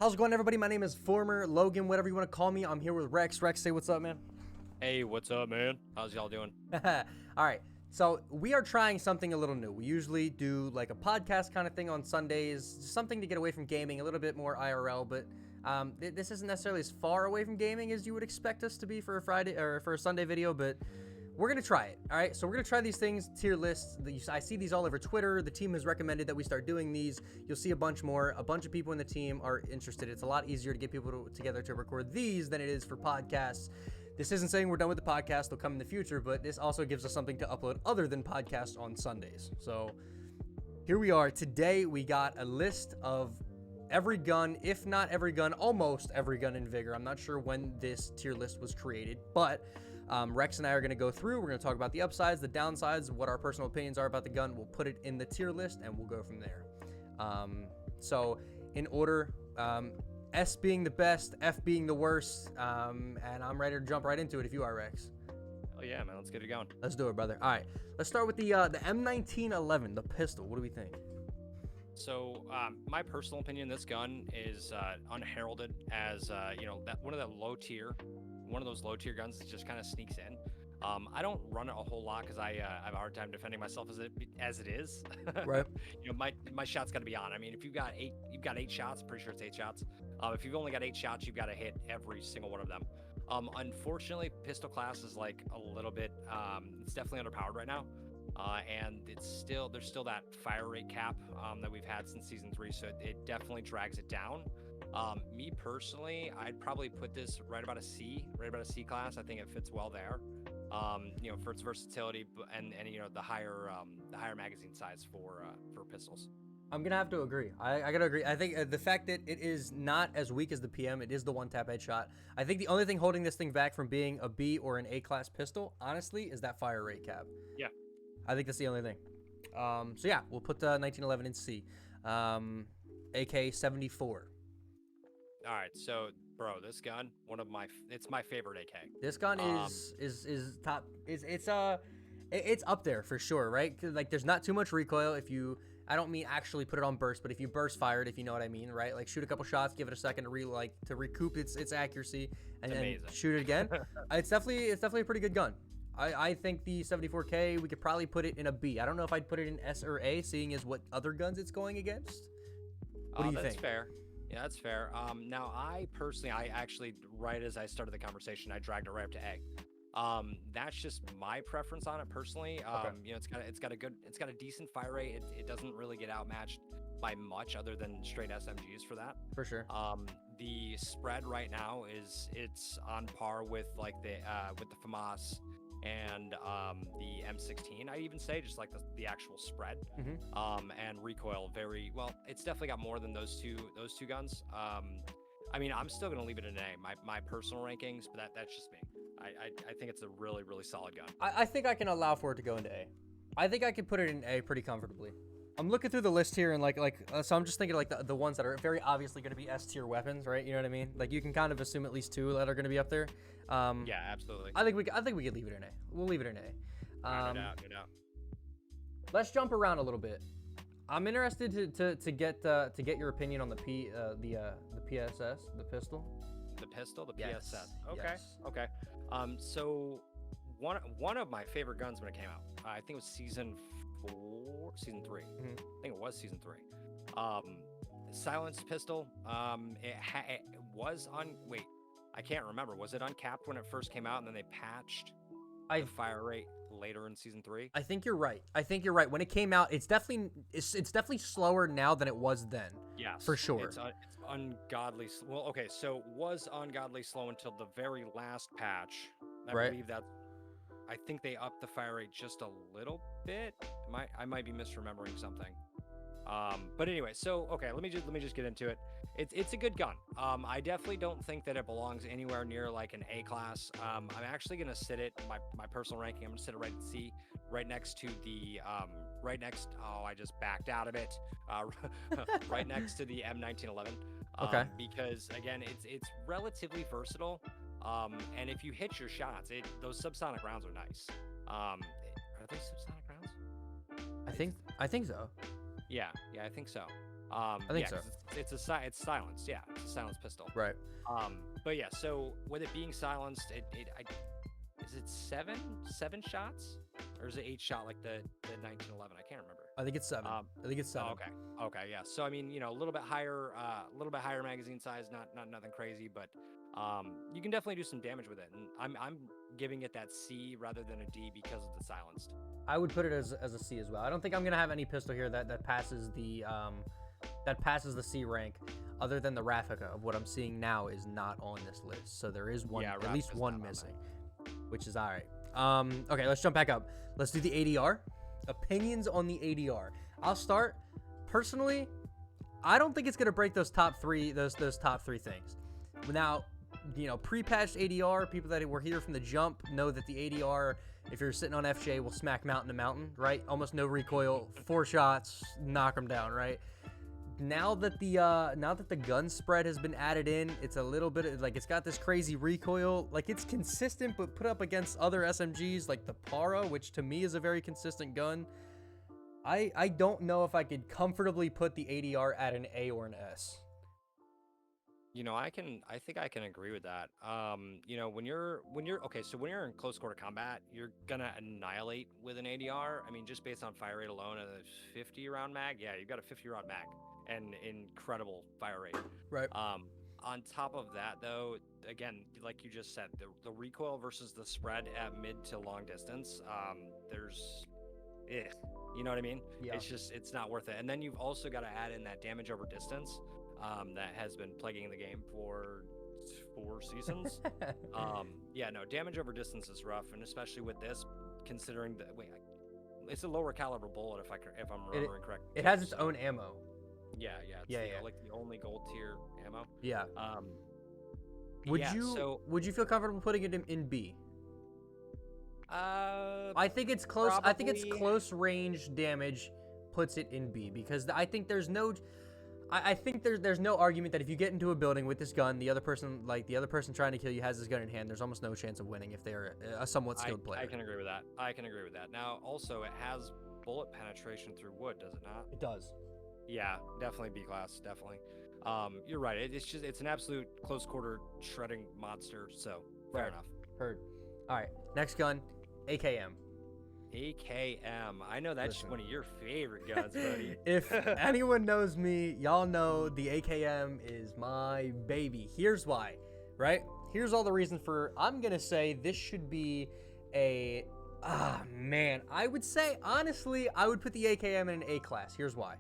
How's it going, everybody? My name is Former, Logan, whatever you want to call me. I'm here with Rex. Rex, say what's up, man. Hey, what's up, man? How's y'all doing? All right. So we are trying something a little new. We usually do like a podcast kind of thing on Sundays, something to get away from gaming, a little bit more IRL. But this isn't necessarily as far away from gaming as you would expect us to be for a Friday or for a Sunday video, but we're gonna try it. All right, so we're gonna try these things, tier lists. I see these all over Twitter. The team has recommended that we start doing these. You'll see a bunch more. A bunch of people in the team are interested. It's a lot easier to get people together to record these than it is for podcasts. This isn't saying we're done with the podcast. They'll come in the future, but this also gives us something to upload other than podcasts on Sundays. So here we are. Today we got a list of every gun, if not every gun, almost every gun in Vigor. I'm not sure when this tier list was created, but Rex and I are going to go through. We're going to talk about the upsides, the downsides, what our personal opinions are about the gun. We'll put it in the tier list, and we'll go from there. So in order, S being the best, F being the worst, and I'm ready to jump right into it if you are, Rex. Oh yeah, man, let's get it going. Let's do it, brother. All right, let's start with the M1911, the pistol. What do we think? So, my personal opinion, this gun is unheralded as one of the those low tier guns that just kind of sneaks in. I don't run it a whole lot because I have a hard time defending myself as it is. Right. My shot's got to be on. I mean, if you've got eight shots, pretty sure it's 8 shots. If you've only got 8 shots, you've got to hit every single one of them. Unfortunately, pistol class is like a little bit. It's definitely underpowered right now. And there's still that fire rate cap that we've had since season 3, so it definitely drags it down. Me personally, I'd probably put this right about a C class. I think it fits well there. For its versatility and the higher magazine size for pistols. I'm gonna have to agree. I gotta agree. I think the fact that it is not as weak as the PM, it is the one-tap headshot. I think the only thing holding this thing back from being a B or an A-class pistol, honestly, is that fire rate cap. Yeah. I think that's the only thing. So yeah, we'll put 1911 in C. AK-74. All right, so bro, this gun, it's my favorite AK. This gun is top. It's up there for sure, right? 'Cause, like, there's not too much recoil. I don't mean actually put it on burst, but if you burst fire it, if you know what I mean, right? Like, shoot a couple shots, give it a second to recoup its accuracy, and then shoot it again. It's definitely a pretty good gun. I think the 74K, we could probably put it in a B. I don't know if I'd put it in S or A, seeing as what other guns it's going against. What do you think? That's fair. Yeah, that's fair. Now I actually, right as I started the conversation, I dragged it right up to A. That's just my preference on it personally. Okay. It's got a decent fire rate. It doesn't really get outmatched by much other than straight SMGs for that. For sure. The spread right now it's on par with like the FAMAS and the M16. I even say just like the actual spread. And recoil very well. It's definitely got more than those two guns. I mean, I'm still gonna leave it in A, my personal rankings, but that's just me. I think it's a really, really solid gun. I think I can allow for it to go into A. I think I could put it in A pretty comfortably. I'm looking through the list here, and so I'm just thinking like the ones that are very obviously going to be S tier weapons, right? You know what I mean? Like, you can kind of assume at least 2 that are going to be up there. Yeah, absolutely. I think we could leave it in A. We'll leave it in A. No doubt. Let's jump around a little bit. I'm interested to get your opinion on the PSS, the pistol. The pistol, the Yes. PSS. Okay, Yes. okay. So one of my favorite guns when it came out, I think it was season 3. I think it was season 3. Silenced pistol. It was on. Wait, I can't remember. Was it uncapped when it first came out, and then they patched the fire rate later in season 3? I think you're right. When it came out, it's definitely slower now than it was then. Yes, for sure. It's ungodly. Well, okay, so it was ungodly slow until the very last patch. I believe that. I think they upped the fire rate just a little bit. I might be misremembering something. But anyway, so okay, let me just get into it. It's a good gun. I definitely don't think that it belongs anywhere near like an A class. I'm actually gonna sit it my personal ranking. I'm gonna sit it right at C, right next to the Oh, I just backed out of it. Right next to the M1911. Okay. Because again, it's relatively versatile. And if you hit your shots, those subsonic rounds are nice. Are they subsonic rounds? I think so. Yeah, I think so. I think so. 'Cause it's silenced. Yeah, it's a silenced pistol. Right. But yeah, so with it being silenced, is it seven shots, or is it 8 shot like the 1911? I can't remember. I think it's 7. I think it's 7. Oh, okay, yeah. So I mean, a little bit higher, magazine size, not nothing crazy, but you can definitely do some damage with it. And I'm giving it that C rather than a D because of the silenced. I would put it as a C as well. I don't think I'm gonna have any pistol here that passes the C rank, other than the Raffica. Of what I'm seeing now is not on this list, so there is one, at least one missing, which is all right. Okay, let's jump back up. Let's do the ADR. Opinions on the ADR. I'll start. Personally, I don't think it's gonna break those top three things. Now, pre-patched ADR, people that were here from the jump know that the ADR, if you're sitting on FJ, will smack mountain to mountain, right? Almost no recoil, 4 shots, knock them down, right? Now that the gun spread has been added in, it's a little bit like it's got this crazy recoil. Like, it's consistent, but put up against other SMGs like the Para, which to me is a very consistent gun. I don't know if I could comfortably put the ADR at an A or an S. I think I can agree with that. When you're in close quarter combat, you're gonna annihilate with an ADR. I mean, just based on fire rate alone, and a 50 round mag, yeah, you've got a 50 round mag and incredible fire rate. Right. On top of that, though, again, like you just said, the recoil versus the spread at mid to long distance, you know what I mean? Yeah. It's not worth it. And then you've also got to add in that damage over distance. That has been plaguing the game for 4 seasons. Damage over distance is rough, and especially with this, considering it's a lower caliber bullet if I'm remembering correctly. It has its own ammo. It's like the only gold tier ammo. Yeah. Would you feel comfortable putting it in B? I think it's close. Probably. I think it's close range damage puts it in B, because I think there's no. I think there's no argument that if you get into a building with this gun, the other person trying to kill you has this gun in hand, there's almost no chance of winning if they're a somewhat skilled player. I can agree with that. Now, also, it has bullet penetration through wood, does it not? It does. Yeah, definitely B class, definitely. You're right. It's an absolute close quarter shredding monster. So fair enough. Heard. All right, next gun, AKM. AKM. I know that's one of your favorite guns, buddy. If anyone knows me, y'all know the AKM is my baby. Here's why, right? Here's all the reason for, I'm going to say this should be I would say, honestly, I would put the AKM in an A class. Here's why.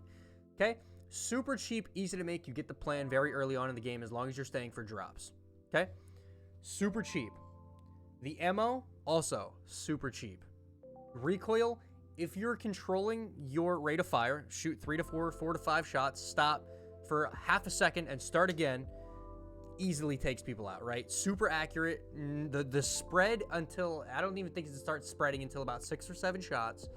Okay? Super cheap, easy to make. You get the plan very early on in the game as long as you're staying for drops. Okay? Super cheap. The ammo, also super cheap. Recoil, if you're controlling your rate of fire, shoot 3 to 4, 4 to 5 shots, stop for half a second and start again, easily takes people out, right? Super accurate. The spread until, I don't even think it starts spreading until about 6 or 7 shots.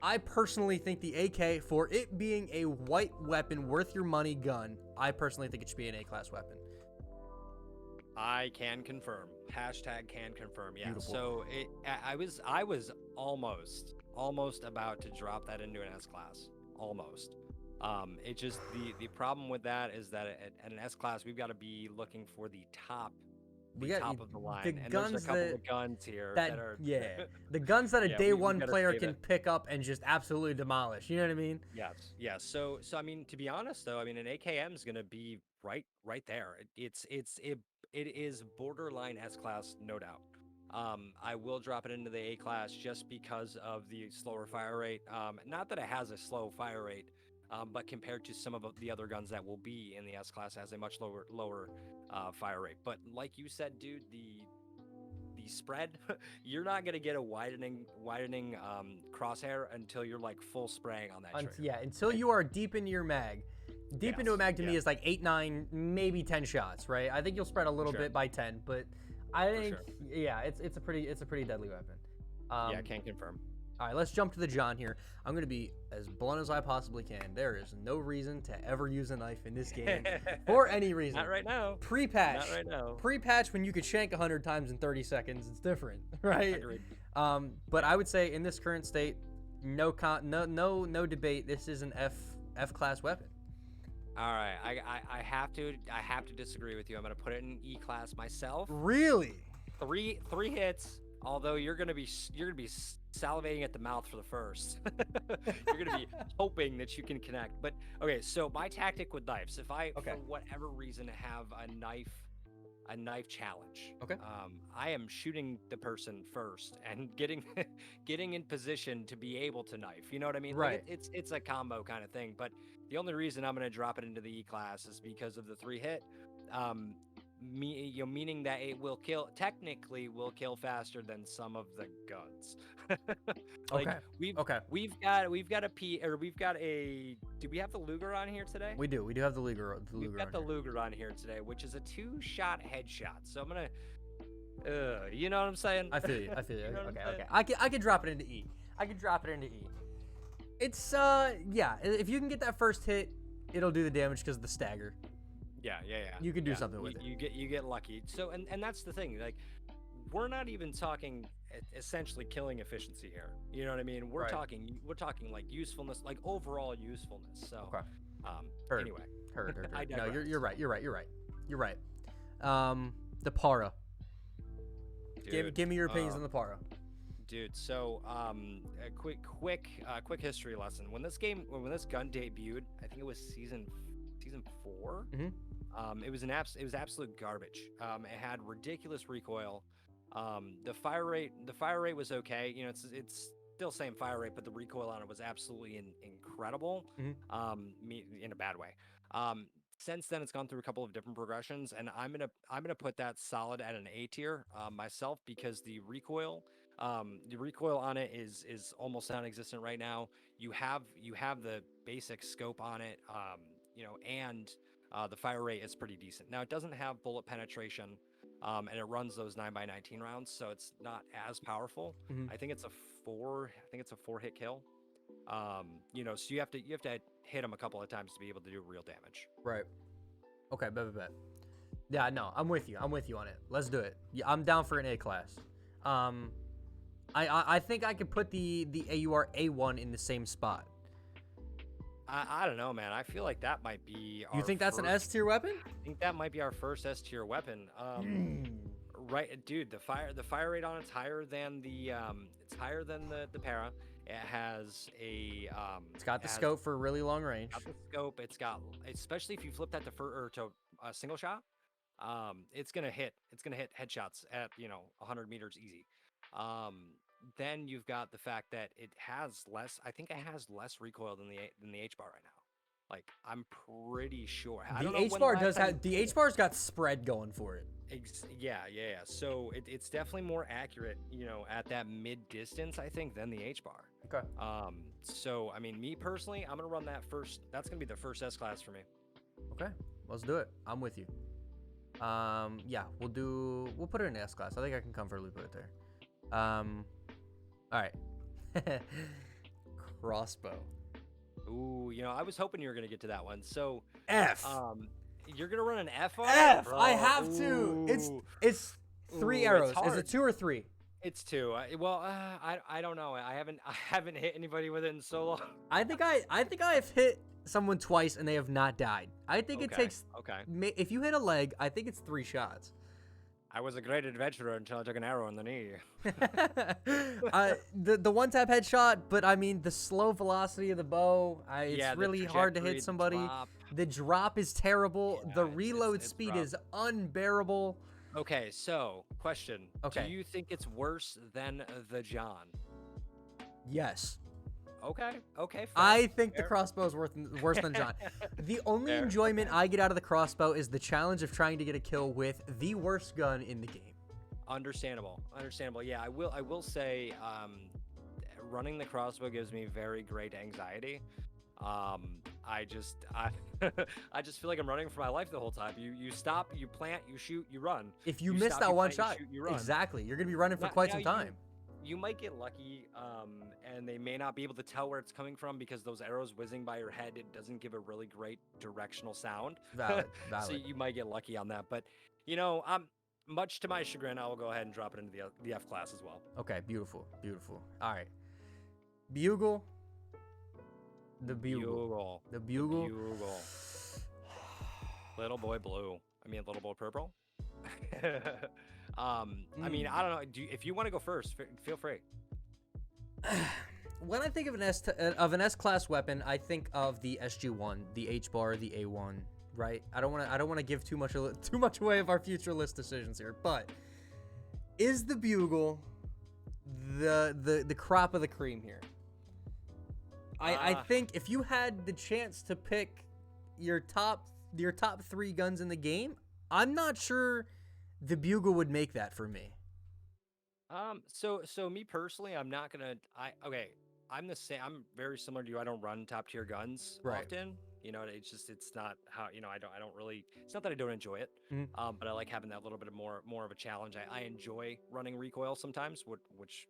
I personally think the AK, for it being a white weapon, worth your money gun, I personally think it should be an A-class weapon. I can confirm. Hashtag can confirm. Yeah. Beautiful. So I was almost about to drop that into an S class. Almost. It just the problem with that is that at an S class we've got to be looking for the top of the line. And there's a couple of guns here that are the guns that a day one player can pick up and just absolutely demolish. You know what I mean? Yes. Yeah. So I mean, to be honest though, I mean an AKM is gonna be right there. It is borderline S class, no doubt. I will drop it into the A class just because of the slower fire rate. Not that it has a slow fire rate, but compared to some of the other guns that will be in the S class, it has a much lower fire rate. But like you said, dude, the spread, you're not gonna get a widening crosshair until you're like full spraying on that trigger. Yeah, until you are deep into your mag. Into a mag to me is like 8, 9, maybe 10 shots, right? I think you'll spread a little bit by 10, but I think it's a pretty deadly weapon. I can confirm. All right, let's jump to the John here. I'm going to be as blunt as I possibly can. There is no reason to ever use a knife in this game for any reason. Not right now. Pre-patch. Not right now. Pre-patch, when you could shank 100 times in 30 seconds, it's different, right? Agreed. But I would say in this current state, no debate. This is an F class weapon. All right, I have to disagree with you. I'm gonna put it in E class myself. Really? Three hits. Although you're gonna be salivating at the mouth for the first. You're gonna be hoping that you can connect. But okay, so my tactic with knives, if I Okay. for whatever reason have a knife challenge, Okay. I am shooting the person first and getting getting in position to be able to knife. You know what I mean? Right. Like it's a combo kind of thing. But the only reason I'm gonna drop it into the E class is because of the 3-hit. Meaning that it will technically will kill faster than some of the guns. Like Okay. Okay. we've got a P, or we've got a, do we have the Luger on here today? We do have the Luger. We've got the here. Luger on here today, which is a 2-shot headshot. So I'm gonna, you know what I'm saying? I feel you. You know what I'm Okay. saying? I can drop it into E. It's yeah. If you can get that first hit, it'll do the damage because of the stagger. Yeah. You can do something with it. You get lucky. So and that's the thing. Like, we're not even talking essentially killing efficiency here. You know what I mean? We're Right. talking like usefulness, like overall usefulness. So Okay. Heard. anyway, Heard. I No, digress. you're right. You're right. The para. Give me your opinions on the para. Dude, so a quick history lesson. When this gun debuted, I think it was season 4. It was absolute garbage. It had ridiculous recoil. The fire rate was okay. You know, it's still same fire rate, but the recoil on it was absolutely incredible. In a bad way. Since then, it's gone through a couple of different progressions, and I'm gonna put that solid at an A tier myself, because the recoil on it is almost non-existent right now. You have the basic scope on it, and the fire rate is pretty decent. Now, it doesn't have bullet penetration, and it runs those 9x19 rounds, so it's not as powerful. I think it's a 4-hit kill. So you have to hit them a couple of times to be able to do real damage. Right. Okay. Bet. Yeah. No, I'm with you on it. Let's do it. Yeah, I'm down for an A class. I think I could put the AUR A1 in the same spot. I don't know, man. I feel like that might be You think that's an S tier weapon? I think that might be our first S tier weapon. Right, dude. The fire rate on it's higher than the para. It has a It's got the scope for a really long range. Got the scope. It's got, especially if you flip that to a single shot, it's gonna hit headshots at 100 meters easy. Then you've got the fact that it has less. I think it has less recoil than the H bar right now. Like, I'm pretty sure. The H bar does have, the H bar's got spread going for it. Yeah. So it's definitely more accurate, at that mid distance, I think, than the H bar. Okay. So I mean, me personally, I'm gonna run that first. That's gonna be the first S class for me. Okay, let's do it. I'm with you. Yeah, we'll put it in S class. I think I can comfortably put it there. All right. Crossbow. Ooh, I was hoping you were gonna get to that one. So F. You're gonna run an F on it? F. Bro. I have to. It's 3 arrows. Is it 2 or 3? It's 2. I don't know. I haven't hit anybody with it in so long. I think I have hit someone twice and they have not died. I think it takes. Okay. If you hit a leg, I think it's 3 shots. I was a great adventurer until I took an arrow in the knee. The one-tap headshot, but I mean the slow velocity of the bow. It's really hard to hit somebody. The drop is terrible. Yeah, the reload speed is unbearable. Okay, so question. Okay. Do you think it's worse than the John? Yes. Okay. Fair. I think the crossbow is worse than John. The only enjoyment I get out of the crossbow is the challenge of trying to get a kill with the worst gun in the game. Understandable. Yeah, I will say, running the crossbow gives me very great anxiety. I just feel like I'm running for my life the whole time. You stop, you plant, you shoot, you run. If you miss that one shot, you run. Exactly, you're gonna be running for quite some time. You might get lucky, and they may not be able to tell where it's coming from because those arrows whizzing by your head, it doesn't give a really great directional sound. Valid. So you might get lucky on that. But, much to my chagrin, I will go ahead and drop it into the F class as well. Okay, beautiful. All right. Bugle. The bugle. Little boy blue. I mean, little boy purple. I mean, I don't know. If you want to go first, feel free. When I think of an S class weapon, I think of the SG1, the H bar, the A1. Right? I don't want to give too much away of our future list decisions here, but is the bugle the crop of the cream here? I think if you had the chance to pick your top 3 guns in the game, I'm not sure the bugle would make that for me. So me personally, I'm not gonna. I'm the same. I'm very similar to you. I don't run top tier guns often. You know, it's not how, you know, I don't really. It's not that I don't enjoy it. But I like having that little bit of more of a challenge. I enjoy running recoil sometimes, which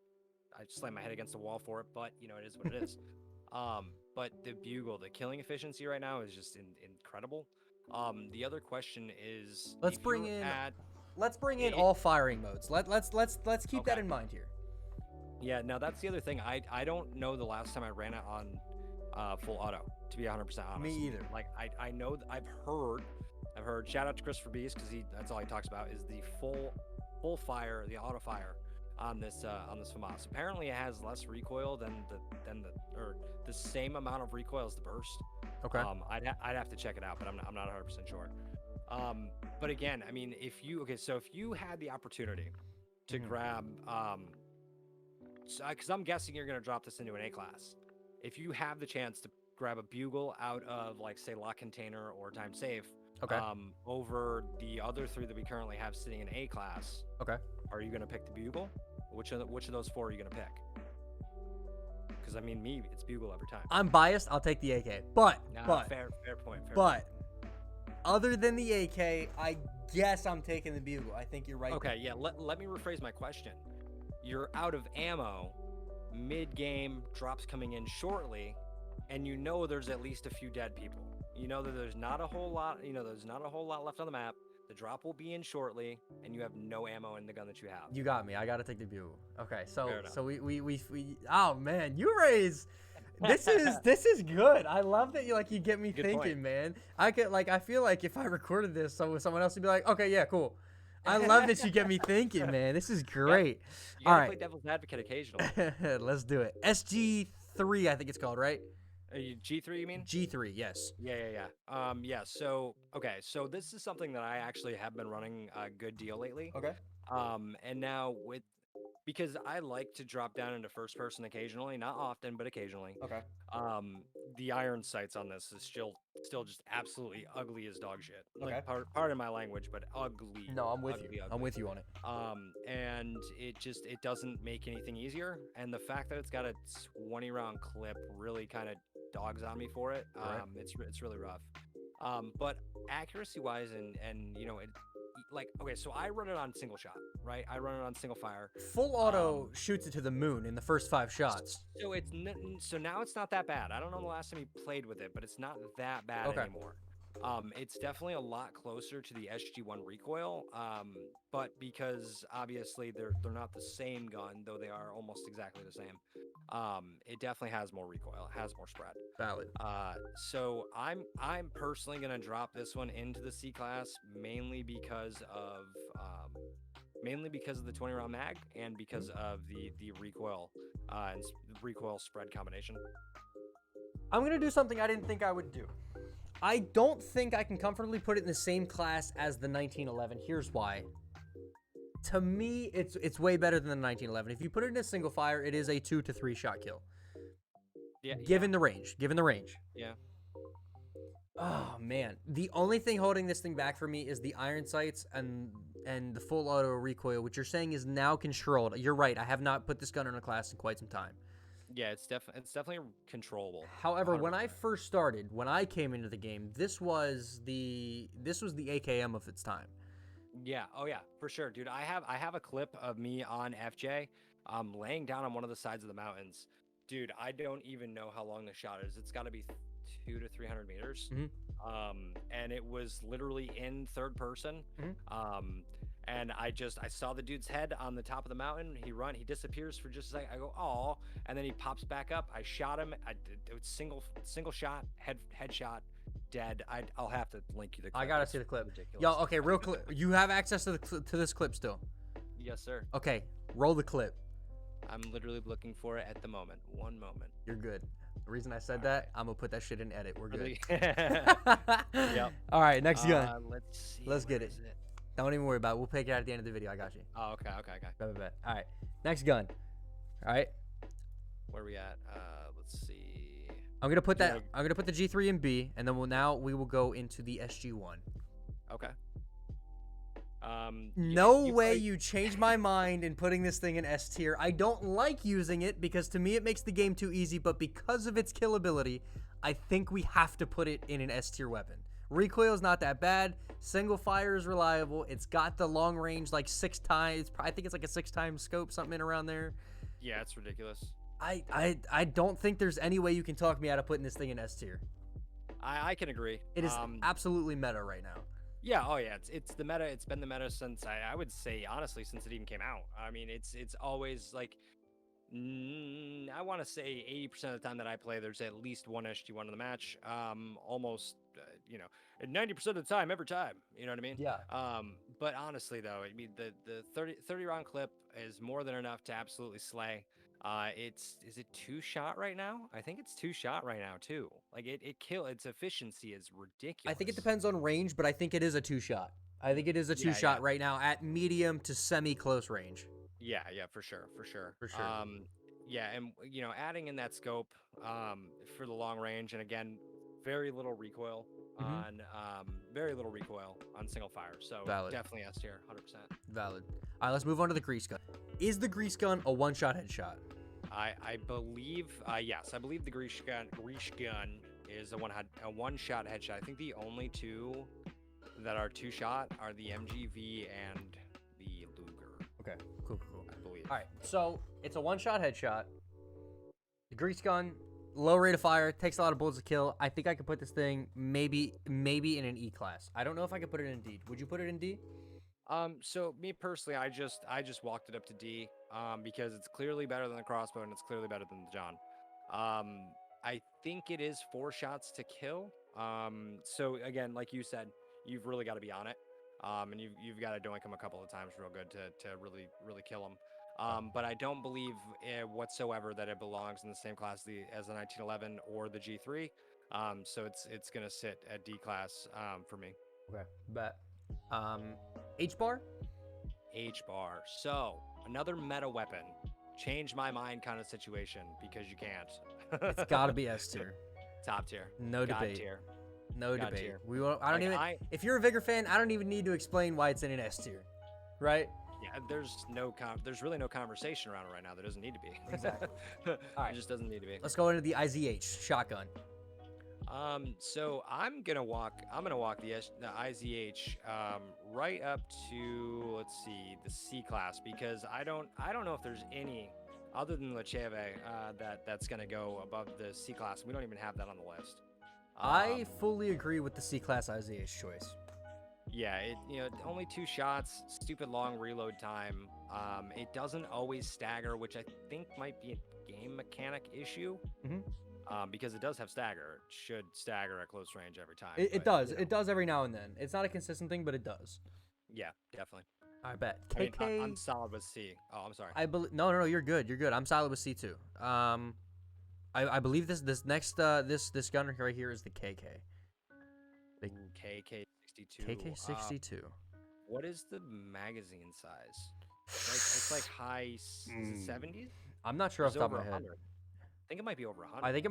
I slam my head against the wall for it. But you know, it is what it is. But the bugle, the killing efficiency right now is just incredible. The other question is, let's bring in all firing modes. Let's keep that in mind here. Yeah, now that's the other thing. I don't know the last time I ran it on full auto, to be 100% honest. Me either. Like I know I've heard. Shout out to Christopher Beast, because that's all he talks about is the full fire, the auto fire on this FAMAS. Apparently, it has less recoil than the same amount of recoil as the burst. Okay. I'd have to check it out, but I'm not 100% sure. But again, I mean, if you had the opportunity to grab, because I'm guessing you're gonna drop this into an A class. If you have the chance to grab a bugle out of, like, say, lock container or time safe, over the other 3 that we currently have sitting in A class, are you gonna pick the bugle? Which of those 4 are you gonna pick? Because I mean, it's bugle every time. I'm biased. I'll take the AK, but fair point. Other than the AK, I guess I'm taking the bugle. I think you're right. Okay, yeah. Let me rephrase my question. You're out of ammo, mid-game, drops coming in shortly, and you know there's at least a few dead people. You know that there's not a whole lot. You know there's not a whole lot left on the map. The drop will be in shortly, and you have no ammo in the gun that you have. You got me. I gotta take the bugle. Okay, so we oh man, you raise. This is good. I love that you get me thinking, point. Man. I feel like if I recorded this, someone else would be like, okay, yeah, cool. I love that you get me thinking, man. This is great. You gotta play devil's advocate occasionally. Let's do it. SG3, I think it's called, right? G3, you mean? G3, yes. Yeah. So this is something that I actually have been running a good deal lately. Okay. And now because I like to drop down into first person occasionally, not often, but occasionally. Okay. The iron sights on this is still just absolutely ugly as dog shit. Okay. Like, pardon my language, but ugly. No, I'm with you. Ugly. I'm with you on it. And it doesn't make anything easier. And the fact that it's got a 20 round clip really kind of dogs on me for it. Right. It's really rough. But accuracy wise and you know, so I run it on single shot, right? I run it on single fire. Full auto shoots it to the moon in the first 5 shots. So now it's not that bad. I don't know the last time you played with it, but it's not that bad anymore. It's definitely a lot closer to the SG1 recoil, but because obviously they're not the same gun, though they are almost exactly the same. It definitely has more recoil, it has more spread. Valid. So I'm personally gonna drop this one into the C class mainly because of the 20 round mag and because of the recoil and recoil spread combination. I'm gonna do something I didn't think I would do. I don't think I can comfortably put it in the same class as the 1911. Here's why. To me, it's way better than the 1911. If you put it in a single fire, it is a 2 to 3 shot kill. Yeah. Given the range. Yeah. Oh man, the only thing holding this thing back for me is the iron sights and the full auto recoil, which you're saying is now controlled. You're right. I have not put this gun in a class in quite some time. Yeah, it's definitely controllable. However, 100%. When I first started, when I came into the game, this was the AKM of its time. Yeah. Oh yeah, for sure, dude. I have a clip of me on FJ, laying down on one of the sides of the mountains. Dude, I don't even know how long the shot is. It's got to be 200 to 300 meters. Mm-hmm. And it was literally in third person. Mm-hmm. And I saw the dude's head on the top of the mountain. He disappears for just a second. I go, oh, and then he pops back up. I shot him. It was single shot, headshot, dead. I'll have to link you the clip. I gotta see the clip. Ridiculous. Yo, okay, real clip. You have access to to this clip still? Yes, sir. Okay, roll the clip. I'm literally looking for it at the moment. One moment. You're good. The reason I said that, I'm gonna put that shit in edit. We're good. Yep. All right, next gun. Let's see. Let's get it. Where is it. Don't even worry about it. We'll pick it out at the end of the video. I got you. Oh, okay. Bet. All right, next gun. All right. Where are we at? Let's see. I'm gonna put that. I'm gonna put the G3 in B, and then we will go into the SG1. Okay. No way you changed my mind in putting this thing in S tier. I don't like using it because to me it makes the game too easy, but because of its killability, I think we have to put it in an S tier weapon. Recoil is not that bad. Single fire is reliable. It's got the long range like 6 times. I think it's like a 6 times scope, something around there. Yeah, it's ridiculous. I don't think there's any way you can talk me out of putting this thing in S tier. I can agree. It is absolutely meta right now. Yeah, oh yeah, it's the meta. It's been the meta since I would say honestly since it even came out. I mean, it's always like I want to say 80% of the time that I play, there's at least one SG1 in the match. Almost, 90% of the time, every time. You know what I mean? Yeah. But honestly though, I mean the 30 round clip is more than enough to absolutely slay. Is it 2-shot right now? I think it's 2-shot right now too. Like its efficiency is ridiculous. I think it depends on range, but I think it is a 2-shot. I think it is a 2-shot right now at medium to semi-close range. Yeah, for sure. Yeah, and adding in that scope for the long range, and again, very little recoil on single fire. So Valid. Definitely S tier, 100%. Valid. All right, let's move on to the grease gun. Is the grease gun a 1-shot headshot? I believe yes, I believe the grease gun is a 1-shot headshot. I think the only two that are 2-shot are the MGV and the Luger. Okay, cool. I believe. All right, so it's a 1-shot headshot. The grease gun, low rate of fire, takes a lot of bullets to kill. I think I could put this thing maybe in an E class. I don't know if I could put it in D. Would you put it in D? So me personally, I just walked it up to D, because it's clearly better than the crossbow and it's clearly better than the John. I think it is 4 shots to kill. So again, like you said, you've really got to be on it. And you've got to doink him a couple of times real good to really kill him. But I don't believe whatsoever that it belongs in the same class as the 1911 or the G3. So it's gonna sit at D class for me. Okay, bet. H-bar? H-bar. So another meta weapon. Change my mind kind of situation because you can't. It's gotta be S tier. Top tier. No God debate. tier. No God debate. tier. We won't. I don't even. If you're a Vigor fan, I don't even need to explain why it's in an S tier, right? Yeah, there's really no conversation around it right now. There doesn't need to be. Exactly. All right. It just doesn't need to be. Let's go into the IZH shotgun. So I'm gonna walk the IZH right up to, let's see, the C class, because I don't know if there's any other than Lecheve that's gonna go above the C class. We don't even have that on the list. I fully agree with the C class IZH choice. Yeah, only 2 shots, stupid long reload time. It doesn't always stagger, which I think might be a game mechanic issue. Because it does have stagger. It should stagger at close range every time. It does. It does every now and then. It's not a consistent thing, but it does. Yeah, definitely. I bet. KK. I'm solid with C. Oh, I'm sorry. No, you're good. You're good. I'm solid with C too. I believe this next this gun right here is the KK. The KK62. KK62. What is the magazine size? It's like high 70s. I'm not sure off the top of my head. 100. I think it might be over 100. I think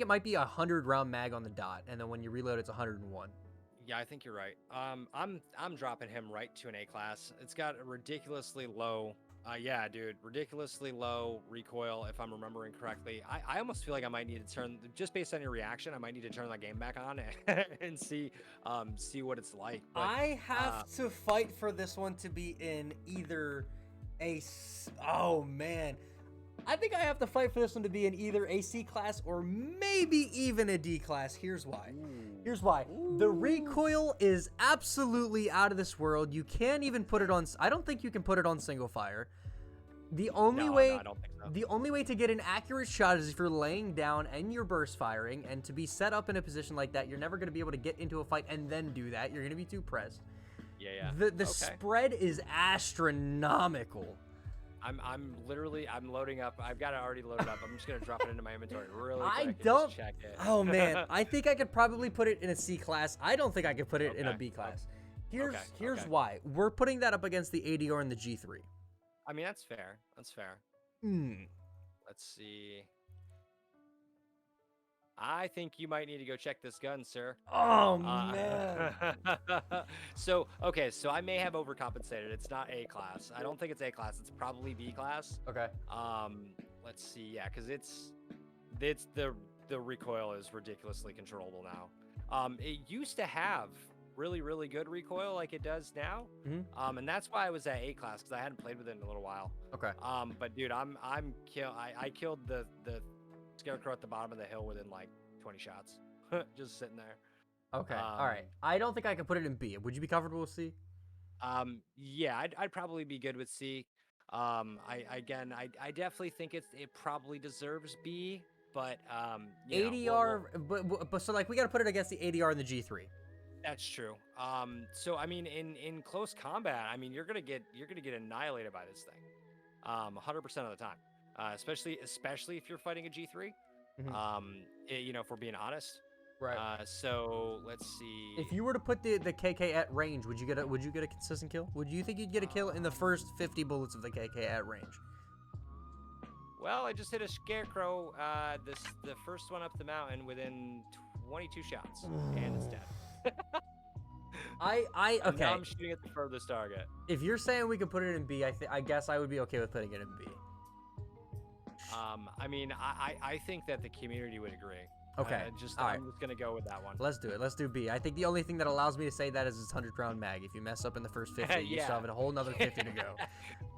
it might be a 100 round mag on the dot, and then when you reload, it's 101. Yeah, I think you're right. I'm dropping him right to an A class. It's got a ridiculously low. Yeah, dude, ridiculously low recoil, if I'm remembering correctly. I almost feel like I might need to turn, just based on your reaction, I might need to turn that game back on and see what it's like. But, I have to fight for this one to be in either a. Oh man, I think I have to fight for this one to be in either a C class or maybe even a D class. Here's why. Here's why. The recoil is absolutely out of this world. You can't even put it on. I don't think you can put it on single fire. The only way, I don't think so. the only way to get an accurate shot is if you're laying down and you're burst firing, and to be set up in a position like that, you're never going to be able to get into a fight and then do that. You're going to be too pressed. Yeah. The spread is astronomical. I'm loading up. I've got it already loaded up. I'm just gonna drop it into my inventory really quick. I and don't. just check it. Oh man, I think I could probably put it in a C class. I don't think I could put it in a B class. Here's why. We're putting that up against the ADR and the G3. I mean, that's fair. That's fair. Let's see. I think you might need to go check this gun, sir. Oh man. So I may have overcompensated. It's not A class. I don't think it's A class. It's probably B class. Okay. Let's see. Yeah, because it's the recoil is ridiculously controllable now. It used to have really good recoil like it does now. And that's why I was at A class, because I hadn't played with it in a little while. Okay. But dude, I killed the scarecrow at the bottom of the hill within like 20 shots. Just sitting there. Okay. All right. I don't think I can put it in B. Would you be comfortable with C? Yeah, I'd probably be good with C. I definitely think it probably deserves B, but ADR, but so like we got to put it against the ADR and the G3. That's true. So I mean, in close combat, I mean, you're gonna get annihilated by this thing, 100% of the time. Especially if you're fighting a G3. If we're being honest. Right. So let's see. If you were to put the KK at range, would you get a consistent kill? Would you think you'd get a kill in the first 50 bullets of the KK at range? Well, I just hit a scarecrow. The first one up the mountain within 22 shots, and it's dead. Okay. Now I'm shooting at the furthest target. If you're saying we could put it in B, I guess I would be okay with putting it in B. I mean, I think that the community would agree. Okay. I'm just gonna go with that one. Let's do it. Let's do B. I think the only thing that allows me to say that is it's 100-round mag. If you mess up in the first 50, you still have a whole nother 50 to go.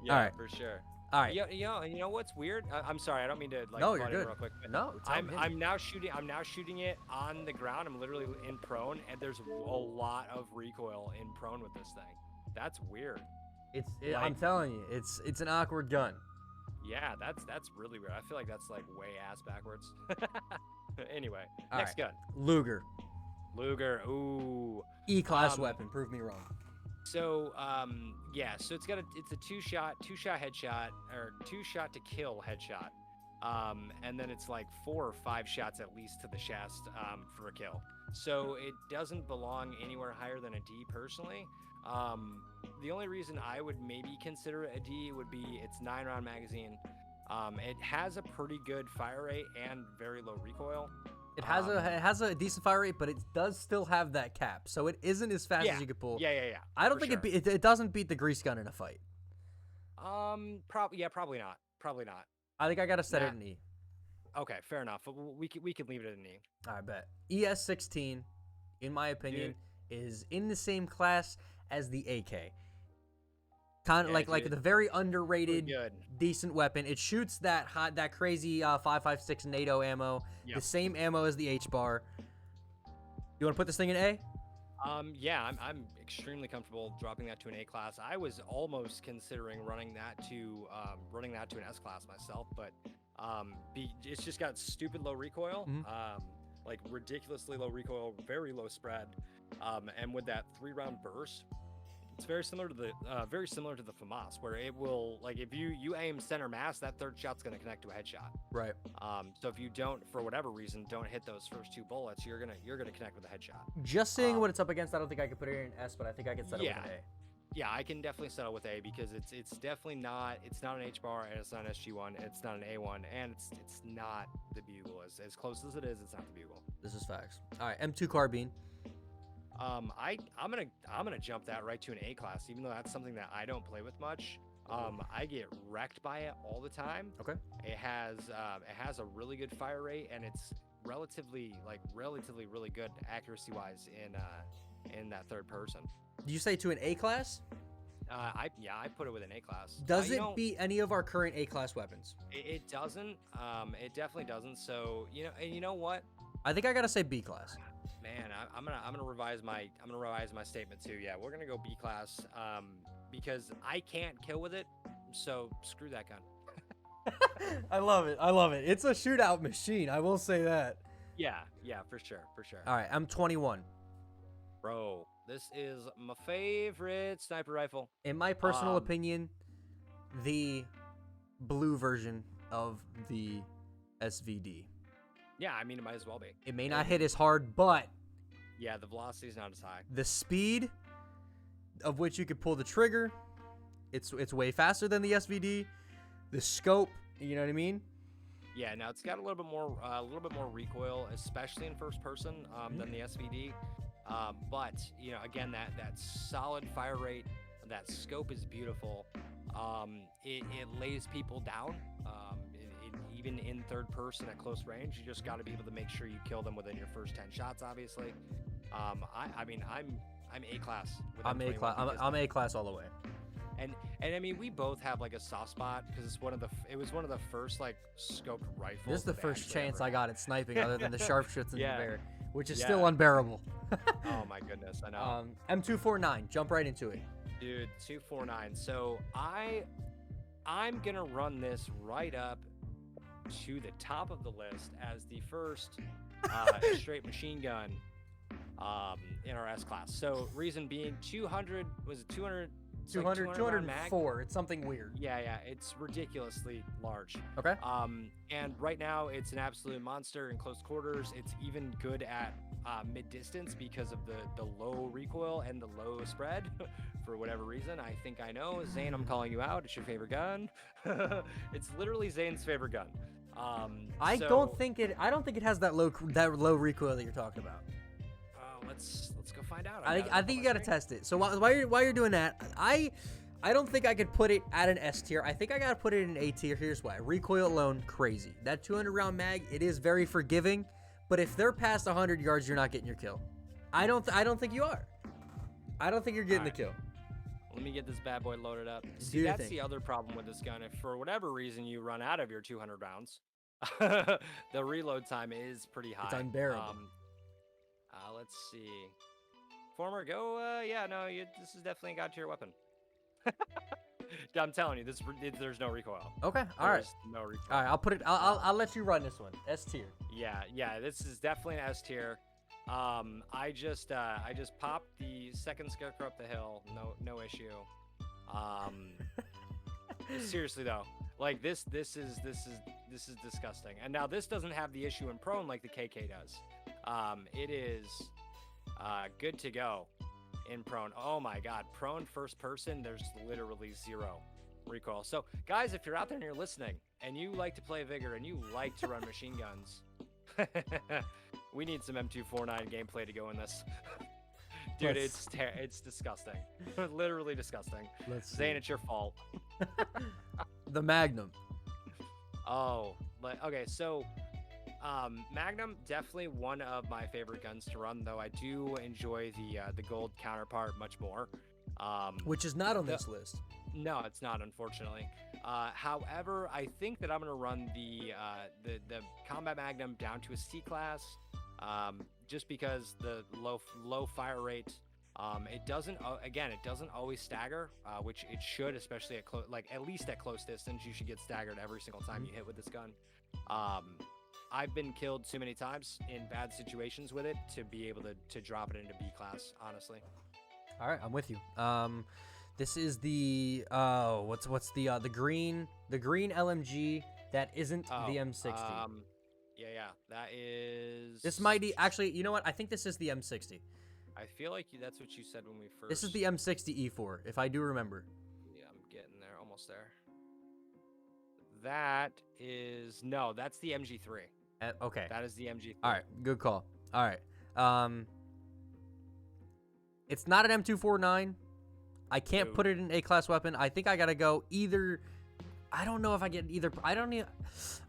Yeah, all right. For sure. All right. You know what's weird? I'm sorry. I don't mean to like. No, you're good. Real quick, no, I'm now shooting it on the ground. I'm literally in prone, and there's a lot of recoil in prone with this thing. That's weird. I'm telling you, it's an awkward gun. Yeah, that's really weird. I feel like that's like way ass backwards. Anyway, all next gun. Luger. Ooh. E-class weapon. Prove me wrong. So so it's a two-shot headshot, or two-shot to kill headshot. And then it's like 4 or 5 shots at least to the chest for a kill. So it doesn't belong anywhere higher than a D personally. The only reason I would maybe consider it a D would be its 9-round magazine. It has a pretty good fire rate and very low recoil. It has a decent fire rate, but it does still have that cap, so it isn't as fast as you could pull. Yeah. I don't think it doesn't beat the grease gun in a fight. Probably not. I think I gotta set it in E. Okay, fair enough. We can leave it in E. I bet. ES-16, in my opinion, is in the same class as the AK. Kind of like the very underrated, decent weapon. It shoots that crazy 5.56 NATO ammo, the same ammo as the H-bar. You want to put this thing in A? Yeah, I'm extremely comfortable dropping that to an A class. I was almost considering running that to an S class myself, but it's just got stupid low recoil, like ridiculously low recoil, very low spread, and with that 3-round burst. It's very similar to the FAMAS, where it will, like, if you aim center mass, that third shot's going to connect to a headshot. Right. So if you don't, for whatever reason, don't hit those first 2 bullets, you're gonna connect with a headshot. Just seeing what it's up against, I don't think I could put it in S, but I think I can settle with an A. Yeah, I can definitely settle with A, because it's definitely not an H bar, and it's not an SG1, and it's not an A1, and it's not the Bugle. As close as it is, it's not the Bugle. This is facts. All right, M2 carbine. I'm gonna jump that right to an A class, even though that's something that I don't play with much. I get wrecked by it all the time. Okay. It has a really good fire rate, and it's relatively really good accuracy wise in that third person. Did you say to an A class? I put it with an A class. Does it beat any of our current A class weapons? It doesn't. It definitely doesn't. So you know what? I think I gotta say B class. Man, I'm gonna revise my statement too. Yeah, we're gonna go B class. Because I can't kill with it, so screw that gun. I love it. I love it. It's a shootout machine. I will say that. Yeah, for sure, for sure. All right, I'm 21. Bro, this is my favorite sniper rifle. In my personal opinion, the blue version of the SVD. Yeah, I mean, it might as well be. It may not hit as hard, but yeah, the velocity is not as high. The speed of which you could pull the trigger, it's way faster than the SVD. The scope, you know what I mean? Yeah, now it's got a little bit more recoil, especially in first person, than the SVD. But you know, again, that solid fire rate, that scope is beautiful. It lays people down. Even in third person at close range, you just got to be able to make sure you kill them within your first 10 shots. Obviously, I mean, I'm A class. I'm A class. I'm A class all the way. And I mean, we both have like a soft spot because it was one of the first like scoped rifles. This is the first chance I got at sniping, other than the sharpshoots in the bear, which is still unbearable. Oh my goodness, I know. M249, jump right into it. Dude, 249. So I'm gonna run this right up to the top of the list as the first straight machine gun in our S class. So reason being, 200 was it 200. 204. It's something weird. Yeah, it's ridiculously large. Okay. And right now it's an absolute monster in close quarters. It's even good at mid distance because of the low recoil and the low spread. For whatever reason, I think I know. Zane, I'm calling you out. It's your favorite gun. It's literally Zane's favorite gun. I don't think it has that low recoil that you're talking about. Let's go find out. I think you gotta test it. So while you're doing that, I don't think I could put it at an S tier. I think I gotta put it in A tier. Here's why: recoil alone, crazy. That 200 round mag, it is very forgiving, but if they're past 100 yards, you're not getting your kill. I don't think you are. I don't think you're getting the kill. Let me get this bad boy loaded up. See, that's the other problem with this gun. If for whatever reason you run out of your 200 rounds, the reload time is pretty high. It's unbearable. Let's see. Former, go. Yeah, no, this is definitely a god tier weapon. I'm telling you, there's no recoil. Okay, all right. No recoil. All right, I'll put it. I'll let you run this one. S tier. Yeah, this is definitely an S tier. I just popped the second scarecrow up the hill. No issue. Seriously though, like this is disgusting. And now this doesn't have the issue in prone like the KK does. It is good to go in prone. Oh my god, prone first person, there's literally zero recoil. So guys, if you're out there and you're listening and you like to play Vigor and you like to run machine guns, we need some M249 gameplay to go in this. Dude, it's disgusting. Literally disgusting. Zane, it's your fault. The Magnum. Oh, but okay, so Magnum, definitely one of my favorite guns to run, though I do enjoy the gold counterpart much more. Which is not on this list. No, it's not, unfortunately. However, I think that I'm gonna run the combat Magnum down to a C class, just because the low fire rate. It doesn't always stagger, which it should, especially at least at close distance. You should get staggered every single time you hit with this gun. I've been killed too many times in bad situations with it to be able to drop it into B class, honestly. All right, I'm with you. This is the what's the green LMG that isn't the M60. Yeah, that is. This might be actually. You know what? I think this is the M60. I feel like that's what you said when we first. This is the M60 E4, if I do remember. Yeah, I'm getting there, almost there. That's the MG3. Okay. That is the MG3. All right, good call. All right. It's not an M249. I can't put it in A class weapon. I think I gotta go either. I don't know if I get either. I don't need.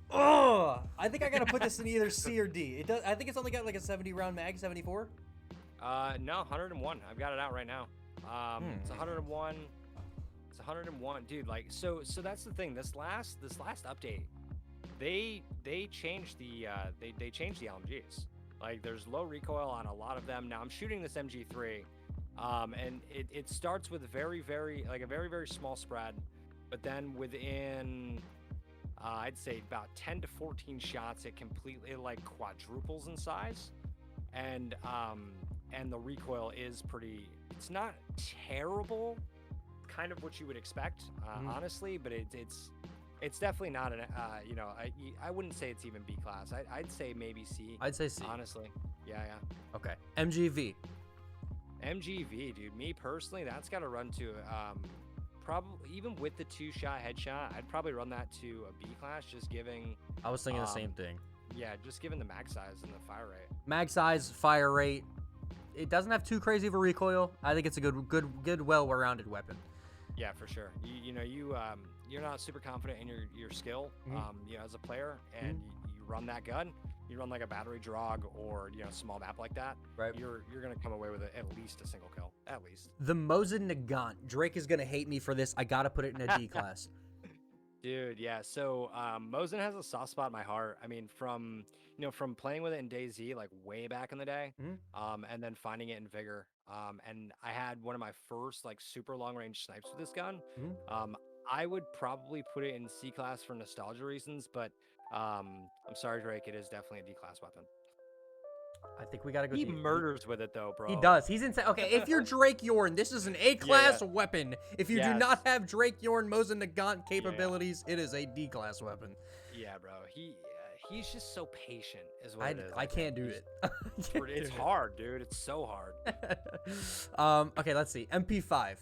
Oh, I think I gotta put this in either C or D. It does. I think it's only got like a 70 round mag, 74. No, 101. I've got it out right now. It's 101. It's 101, dude. Like, so that's the thing. This last update, they changed the LMGs. Like there's low recoil on a lot of them. Now I'm shooting this MG3, and it starts with a very very small spread, but then within I'd say about 10 to 14 shots, it completely like quadruples in size, and the recoil is pretty. It's not terrible, kind of what you would expect, honestly, but it's definitely not an I wouldn't say it's even B class. I'd say maybe C. I'd say C. Honestly, yeah. Okay. MGV. MGV, dude. Me personally, that's got to run to probably even with the 2-shot headshot, I'd probably run that to a B class, just giving. I was thinking the same thing. Yeah, just given the mag size and the fire rate. Mag size, fire rate. It doesn't have too crazy of a recoil. I think it's a good, well-rounded weapon. Yeah, for sure. You're not super confident in your skill, as a player, and you run that gun. You run like a battery drog or small map like that. Right. You're gonna come away with at least a single kill, at least. The Mosin Nagant. Drake is gonna hate me for this. I gotta put it in a D class. Dude, yeah. So Mosin has a soft spot in my heart. I mean, from playing with it in DayZ like way back in the day, and then finding it in Vigor. And I had one of my first like super long range snipes with this gun. I would probably put it in C class for nostalgia reasons, but I'm sorry, Drake, it is definitely a D class weapon. I think we gotta go. He murders with it though, bro. He does. He's insane. Okay, if you're Drake Yorn, this is an A class weapon. If you do not have Drake Yorn Mosin Nagant capabilities, it is a D class weapon. Yeah, bro. He's just so patient, is what it is. I can't do it. It's hard, dude. It's so hard. Okay, let's see. MP5.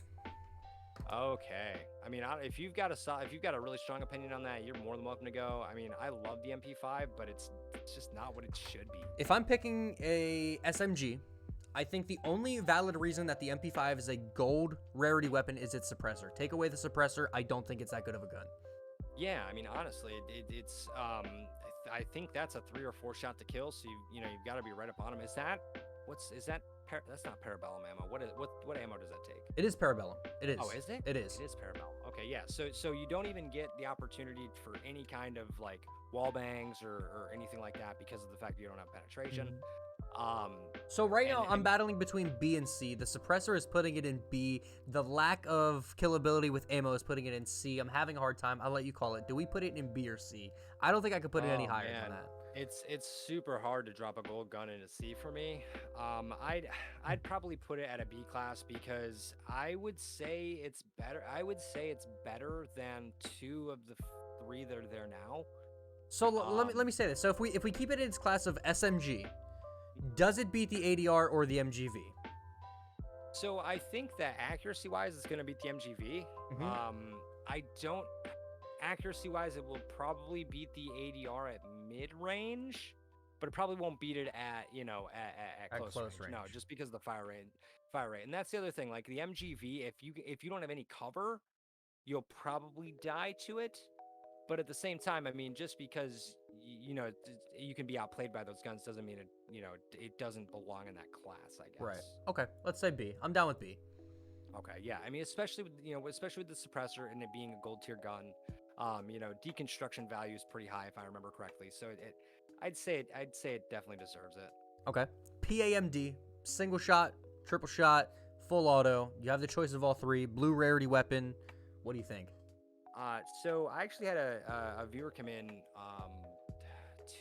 Okay. I mean, if you've got a really strong opinion on that, you're more than welcome to go. I mean, I love the MP5, but it's just not what it should be. If I'm picking a SMG, I think the only valid reason that the MP5 is a gold rarity weapon is its suppressor. Take away the suppressor, I don't think it's that good of a gun. Yeah, I mean, honestly, it's I think that's a 3 or 4 shot to kill, so you've got to be right up on him. Is that that's not parabellum ammo. What ammo does that take? It is parabellum. It is. Oh, is it? It is. It is parabellum. Okay, yeah. So you don't even get the opportunity for any kind of like wall bangs or anything like that because of the fact that you don't have penetration. So right now I'm battling between B and C. The suppressor is putting it in B. The lack of killability with ammo is putting it in C. I'm having a hard time. I'll let you call it. Do we put it in B or C? I don't think I could put it any higher than that. It's super hard to drop a gold gun in a C for me. I'd probably put it at a B class because I would say it's better. I would say it's better than 2 of the 3 that are there now. So let me say this. So if we keep it in its class of SMG, does it beat the ADR or the MGV? So I think that accuracy-wise, it's going to beat the MGV. I don't. Accuracy-wise, it will probably beat the ADR at mid-range, but it probably won't beat it at at close range. No, just because of the fire rate. And that's the other thing. Like the MGV, if you don't have any cover, you'll probably die to it. But at the same time, I mean, just because you can be outplayed by those guns doesn't mean it doesn't belong in that class, I guess. Right. Okay. Let's say B. I'm down with B. Okay. Yeah. I mean, especially with the suppressor and it being a gold tier gun, deconstruction value is pretty high if I remember correctly. So I'd say it definitely deserves it. Okay. PAMD, single shot, triple shot, full auto. You have the choice of all 3. Blue rarity weapon. What do you think? So I actually had a viewer come in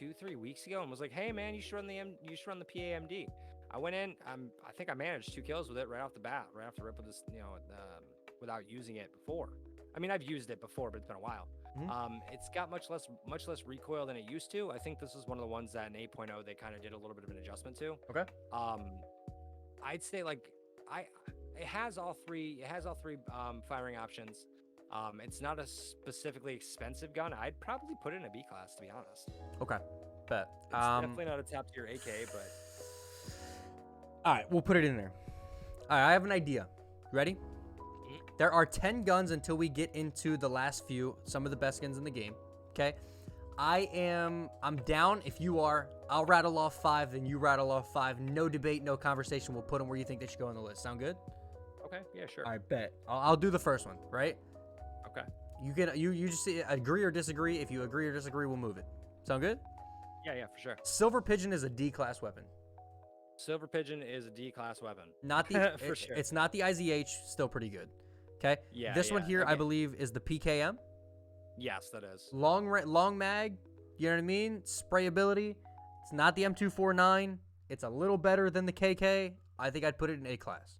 2-3 weeks ago and was like, "Hey man, you should run the PAMD." I went in. I think I managed 2 kills with it right off the bat, right off the rip with this, without using it before. I mean, I've used it before, but it's been a while. It's got much less recoil than it used to. I think this is one of the ones that in 8.0 they kind of did a little bit of an adjustment to. Okay. I'd say it has all three firing options. It's not a specifically expensive gun. I'd probably put it in a B class, to be honest. Okay, bet. It's definitely not a top tier AK, but. All right, we'll put it in there. All right, I have an idea. Ready? There are 10 guns until we get into the last few, some of the best guns in the game. Okay, I'm down. If you are, I'll rattle off 5, then you rattle off 5. No debate, no conversation. We'll put them where you think they should go on the list. Sound good? Okay, yeah, sure. All right, bet. I'll do the first one, right? Okay. You just agree or disagree. If you agree or disagree, we'll move it. Sound good? Yeah, for sure. Silver Pigeon is a D class weapon. Silver Pigeon is a D class weapon. Not the for sure. It's not the IZH. Still pretty good. Okay. Yeah. This one here, I Again, believe, is the PKM. yes, that is. Long mag. You know what I mean? Sprayability. It's not the M249. It's a little better than the KK. I think I'd put it in A class.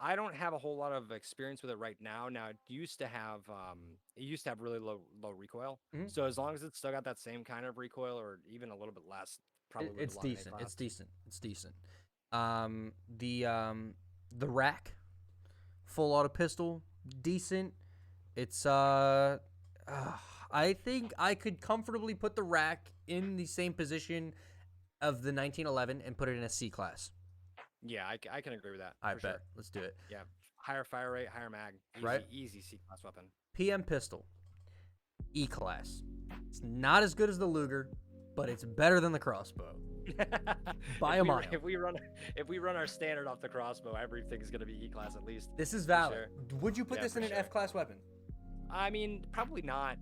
I don't have a whole lot of experience with it right now. Now it used to have really low recoil. Mhm. So as long as it's still got that same kind of recoil or even a little bit less, probably It's belong in A decent. class. It's decent. It's decent. The rack, full auto pistol, decent. It's I think I could comfortably put the rack in the same position of the 1911 and put it in a C class. Yeah, I can agree with that. I for bet. Sure. Let's do it. Yeah, higher fire rate, higher mag, easy, Right. easy C class weapon. PM pistol, E class. It's not as good as the Luger, but it's better than the crossbow. By a mile. If we run our standard off the crossbow, everything's gonna be E class at least. This is valid. Sure. Would you put Yeah, this in for an sure. F class weapon? I mean, probably not.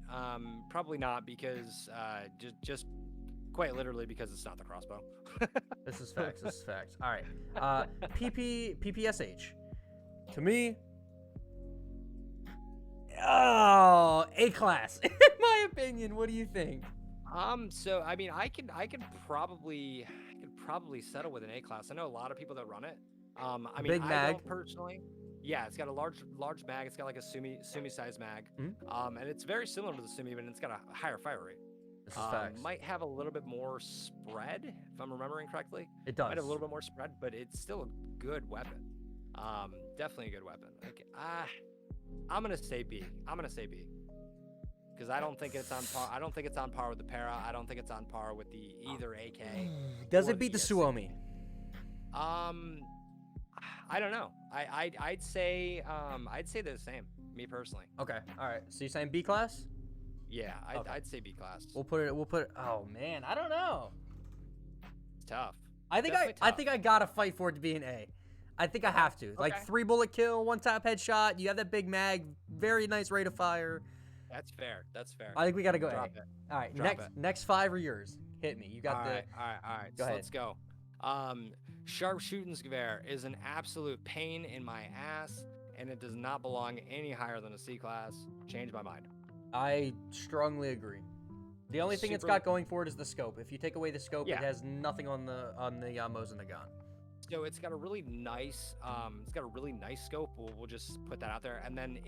Probably not because just quite literally because it's not the crossbow. This is facts. This is facts. All right. PPSH. To me, oh, A class. In my opinion, what do you think? So I mean, I could probably settle with an A class. I know a lot of people that run it. I mean, Big I mag. don't personally. Yeah, it's got a large mag. It's got like a sumi size mag. Mhm. And it's very similar to the sumi, but it's got a higher fire rate. This is facts. Might have a little bit more spread, if I'm remembering correctly. It does. Might have a little bit more spread, but it's still a good weapon. Definitely a good weapon. Okay, I'm gonna say B. Because I don't think it's on par. I don't think it's on par with the Para. I don't think it's on par with the either AK. Does or it beat the ESC. Suomi? I don't know. I'd say they're the same. Me personally. Okay. All right. So you're saying B class? Yeah, Okay. I'd say B class. We'll put it. Oh man, I don't know. It's tough. I think Definitely I tough. think I gotta fight for it to be an A. I think I have to. Like Okay. 3-bullet kill, 1-tap headshot. You have that big mag, very nice rate of fire. That's fair. That's fair. I think we gotta go Drop A. it. All right. Drop Next 5 are yours. Hit me. You got all the. right. Go So ahead. let's go. Sharpshootingsgewehr is an absolute pain in my ass, and it does not belong any higher than a C class. Change my mind. I strongly agree. The only thing it's Super- got going for it is the scope. If you take away the scope, Yeah. it has nothing on the Mosin-Nagant. So it's got a really nice scope. We'll just put that out there, and then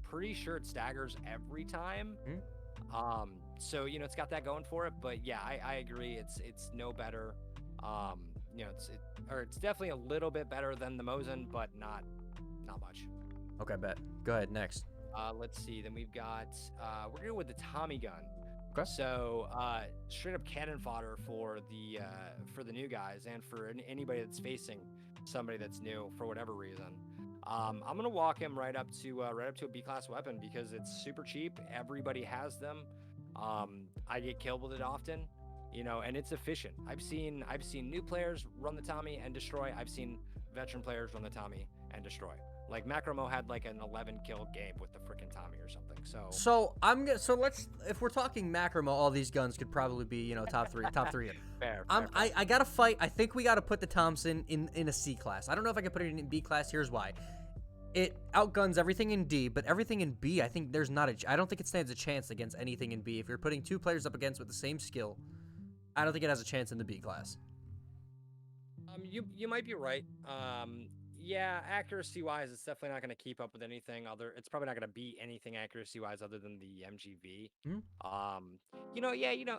pretty sure it staggers every time. So it's got that going for it. But yeah, I agree. It's no better. It's definitely a little bit better than the Mosin, but not much. Okay, bet. Go ahead. Next. Let's see. Then we've got we're going with the Tommy gun. Okay. So straight up cannon fodder for the new guys and for anybody that's facing somebody that's new for whatever reason. I'm gonna walk him right up to a B class weapon because it's super cheap. Everybody has them. I get killed with it often, and it's efficient. I've seen new players run the Tommy and destroy. I've seen veteran players run the Tommy and destroy. Like Macromo had like an 11 kill game with the freaking Tommy or something. So let's, if we're talking Macromo, all these guns could probably be top three. Fair. I gotta fight. I think we gotta put the Thompson in a C class. I don't know if I can put it in B class. Here's why. It outguns everything in D, but everything in B, I think I don't think it stands a chance against anything in B. If you're putting 2 players up against with the same skill, I don't think it has a chance in the B class. You might be right. Yeah, accuracy wise, it's definitely not going to keep up with anything other. It's probably not going to beat anything accuracy wise other than the MGV.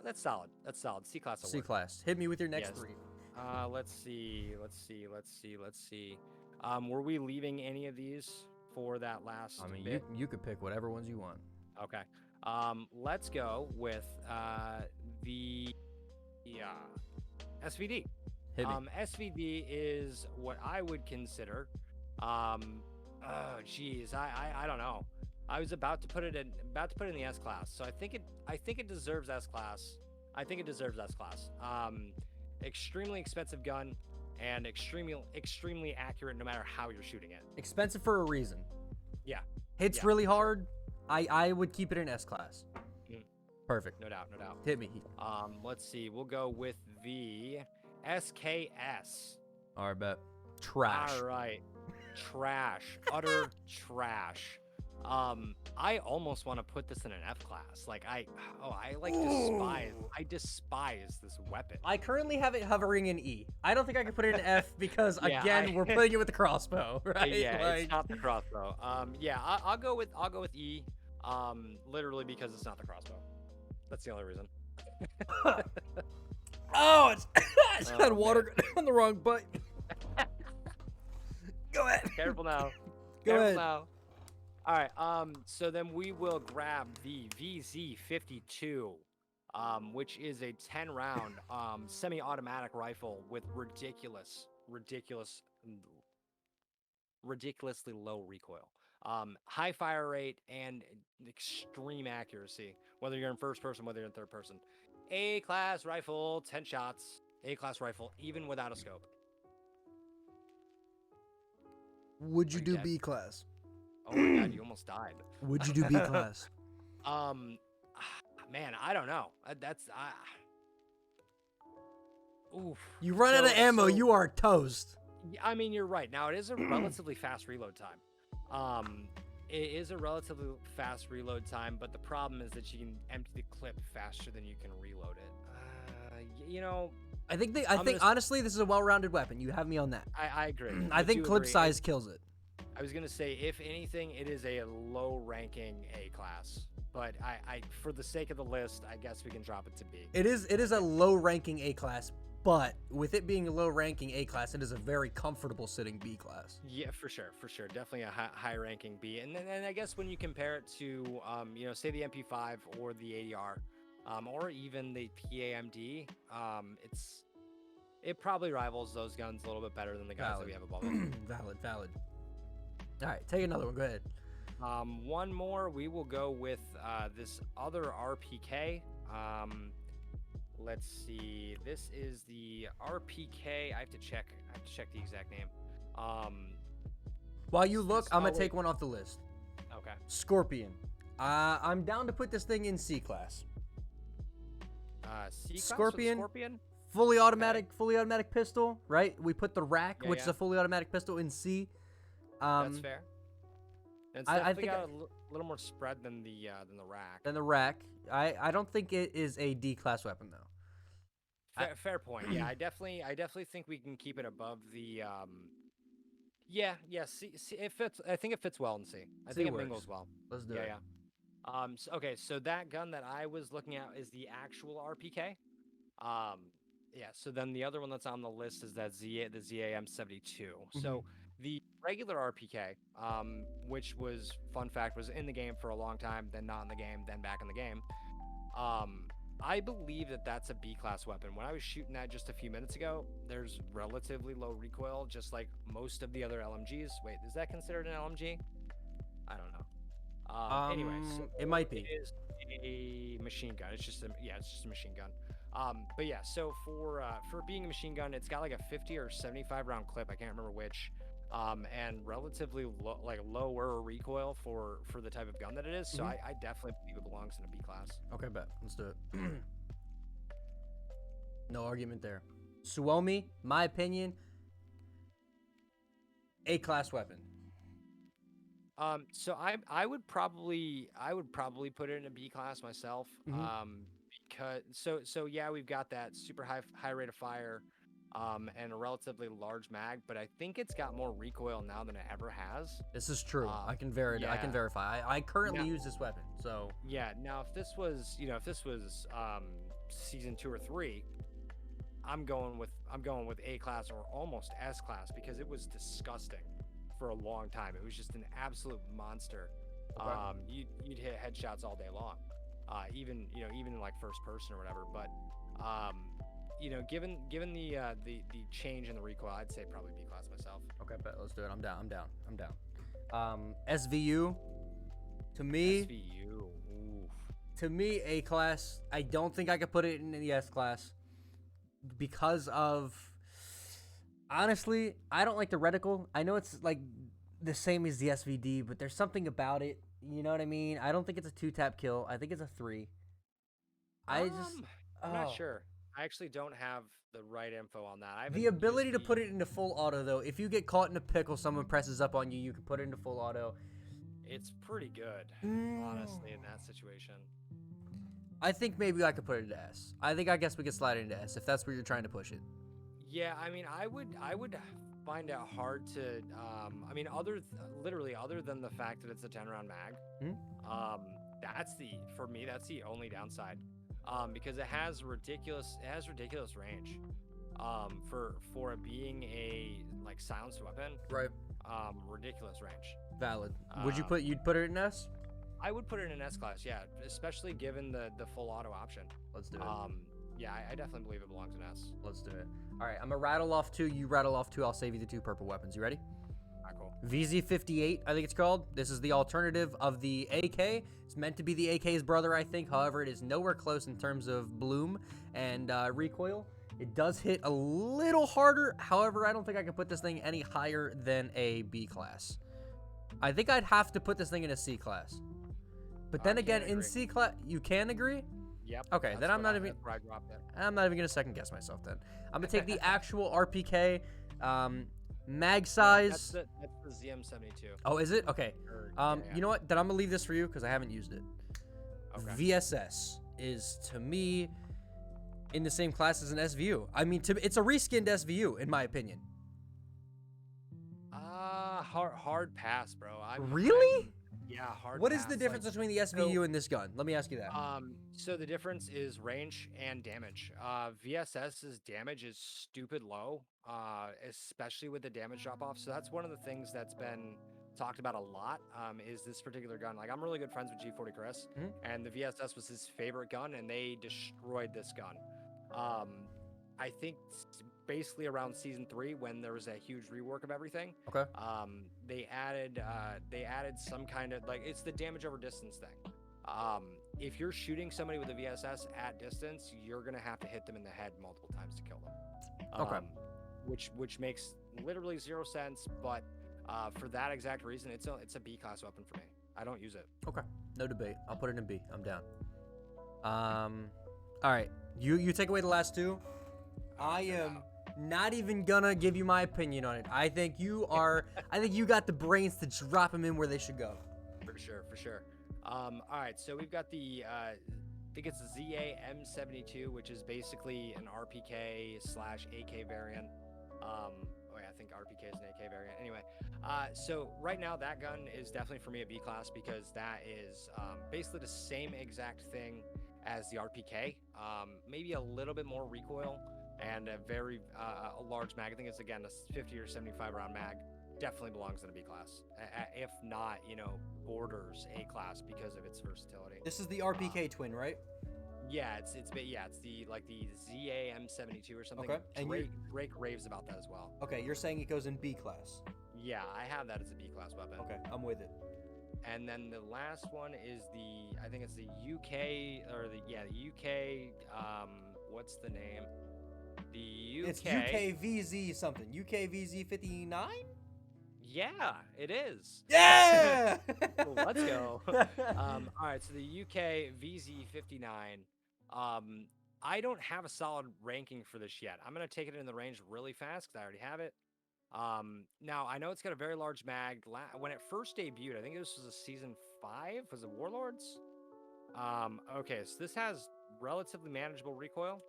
That's solid. That's solid. C class. C class. Hit me with your next Yes. 3. Let's see. Were we leaving any of these for that last? I mean, bit? you could pick whatever ones you want. Okay. Let's go with the SVD. Hit me. SVD is what I would consider. I don't know. I was about to put it in the S class, so I think it deserves S class. Extremely expensive gun, and extremely accurate no matter how you're shooting it. Expensive for a reason. Yeah. Hits Yeah, really for sure. hard. I would keep it in S class. Perfect. No doubt, no doubt. Hit me. Let's see. We'll go with the SKS. All right, bet. Trash. All right. Trash. Utter trash. I almost want to put this in an F class. Like I despise this weapon. I currently have it hovering in E. I don't think I could put it in F because Yeah, again, we're putting it with the crossbow, right? Yeah, Like, it's not the crossbow. Yeah, I'll go with E. Literally because it's not the crossbow. That's the only reason. oh, it's had Oh, water on the wrong button. Go ahead. Careful now. Go Careful ahead. now. All right. So then we will grab the VZ52, which is a 10-round semi-automatic rifle with ridiculously low recoil, high fire rate, and extreme accuracy. Whether you're in first person, whether you're in third person. A-class rifle, 10 shots. A-class rifle, even without a scope. Would you Are you do dead? B class? Oh my god, you almost died. Would you do B class? Man, I don't know. Oof. You run out of ammo, you are toast. I mean, you're right. Now, it is a relatively fast reload time. It is a relatively fast reload time, but the problem is that you can empty the clip faster than you can reload it. You know, I think honestly, this is a well-rounded weapon. You have me on that. I agree. I think do clip agree. size kills it. I was gonna say, if anything, it is a low-ranking A class. But I, for the sake of the list, I guess we can drop it to B. It is a low-ranking A class, but with it being a low-ranking A class, it is a very comfortable sitting B class. Yeah, for sure. Definitely a high-ranking B. And then I guess when you compare it to, say the MP5 or the ADR, or even the PAMD, it probably rivals those guns a little bit better than the guys that we have above it. Valid. All right, take another one. Go ahead. One more. We will go with this other RPK. Let's see. This is the RPK. I have to check the exact name. While you look, I'm gonna take one off the list. Okay. Scorpion. I'm down to put this thing in C class. C class Scorpion. Scorpion. Fully automatic pistol, right? We put the rack, which is yeah. a fully automatic pistol, in C. That's fair. And it's I definitely think got a little more spread than the rack. Than the rack. I don't think it is a D class weapon though. Fair point. Yeah, I definitely think we can keep it above the. Yeah. C, it fits. I think it fits well in C. I think it mingles well. Let's do it. Yeah. Okay. So that gun that I was looking at is the actual RPK. Yeah. So then the other one that's on the list is that the ZAM 72. So the regular RPK, which was, fun fact, was in the game for a long time, then not in the game, then back in the game. I believe that that's a B class weapon. When I was shooting that just a few minutes ago, there's relatively low recoil, just like most of the other LMGs. Wait, is that considered an LMG? I don't know. Anyway, so it might be. It is a machine gun. It's just a machine gun. But yeah, so for being a machine gun, it's got like a 50 or 75 round clip. I can't remember which. And relatively lower recoil for the type of gun that it is. So I definitely believe it belongs in a B class. Okay, bet. Let's do it. No argument there. Suomi, my opinion, A class weapon. So I would probably put it in a B class myself. Because so yeah, we've got that super high rate of fire. And a relatively large mag, but I think it's got more recoil now than it ever has. This is true. I can verify. I currently use this weapon, so yeah. Now, if this was season 2 or 3, I'm going with A class or almost S class because it was disgusting for a long time. It was just an absolute monster. Okay. You'd hit headshots all day long, even in like first person or whatever. But given the change in the recoil, I'd say probably B class myself. Okay, bet. Let's do it. I'm down. SVU. To me, A class. I don't think I could put it in the S class because of, honestly, I don't like the reticle. I know it's like the same as the SVD, but there's something about it. You know what I mean? I don't think it's a 2-tap kill. I think it's a 3. I'm not Oh. sure. I actually don't have the right info on that. I haven't The used ability to the. put it into full auto, though, if you get caught in a pickle, someone presses up on you, you can put it into full auto. It's pretty good, Mm. honestly, in that situation. I think maybe I could put it into S. I guess we could slide it into S if that's where you're trying to push it. Yeah, I mean, I would find it hard to. I mean, literally, other than the fact that it's a 10-round mag, Hmm? that's for me, that's the only downside. Because it has ridiculous range. For it being a like silenced weapon, Right. ridiculous range. Valid. Um, You'd put it in S? I would put it in an S class, yeah, especially given the full auto option. Let's do it. Yeah, I definitely believe it belongs in S. Let's do it. All right, I'm gonna rattle off 2. You rattle off 2. I'll save you the 2 purple weapons. You ready? Alright, cool. VZ58, I think it's called. This is the alternative of the AK. It's meant to be the AK's brother, I think. However, it is nowhere close in terms of bloom and recoil. It does hit a little harder. However, I don't think I can put this thing any higher than a B class. I think I'd have to put this thing in a C class. But then again, in C class, you can agree? Yep. Okay, then I'm not even. That's where I dropped it. I'm not even gonna second guess myself. Then I'm gonna take the actual RPK, mag size. That's the ZM72. Oh, is it? Okay. Yeah. You know what? Then I'm gonna leave this for you because I haven't used it. Okay. VSS is to me in the same class as an SVU. I mean, it's a reskinned SVU in my opinion. Hard pass, bro. Really? Yeah, hard. What pass. is the difference between the SVU and this gun? Let me ask you that. So the difference is range and damage. VSS's damage is stupid low, especially with the damage drop off. So that's one of the things that's been talked about a lot. Is this particular gun? Like, I'm really good friends with G40 Chris, and the VSS was his favorite gun, and they destroyed this gun. I think basically around season 3, when there was a huge rework of everything. Okay. They added some kind of, like, it's the damage over distance thing. If you're shooting somebody with a VSS at distance, you're gonna have to hit them in the head multiple times to kill them. Okay. Which makes literally 0 sense, but for that exact reason, it's a B class weapon for me. I don't use it. Okay. No debate. I'll put it in B. I'm down. All right. You take away the last 2. I am not even gonna give you my opinion on it. I think you got the brains to drop them in where they should go. For sure. All right, so we've got the I think it's the ZA-M72, which is basically an RPK/AK variant. I think RPK is an AK variant. Anyway, so right now that gun is definitely for me a B class because that is basically the same exact thing as the RPK. Maybe a little bit more recoil and a large mag. I think it's, again, a 50 or 75 round mag. Definitely belongs in a B class, if not, borders A class because of its versatility. This is the RPK twin, right? Yeah, it's the ZA-M72 or something. Okay, and Drake raves about that as well. Okay, you're saying it goes in B class. Yeah, I have that as a B class weapon. Okay, I'm with it. And then the last one is I think it's the UK, or the UK, what's the name? The UK. It's UKVZ something. UKVZ 59? Yeah, it is. Yeah! Well, let's go. All right, so the UK VZ59. I don't have a solid ranking for this yet. I'm going to take it in the range really fast because I already have it. Now, I know it's got a very large mag. When it first debuted, I think this was a season 5. Was it Warlords? Okay, so this has relatively manageable recoil.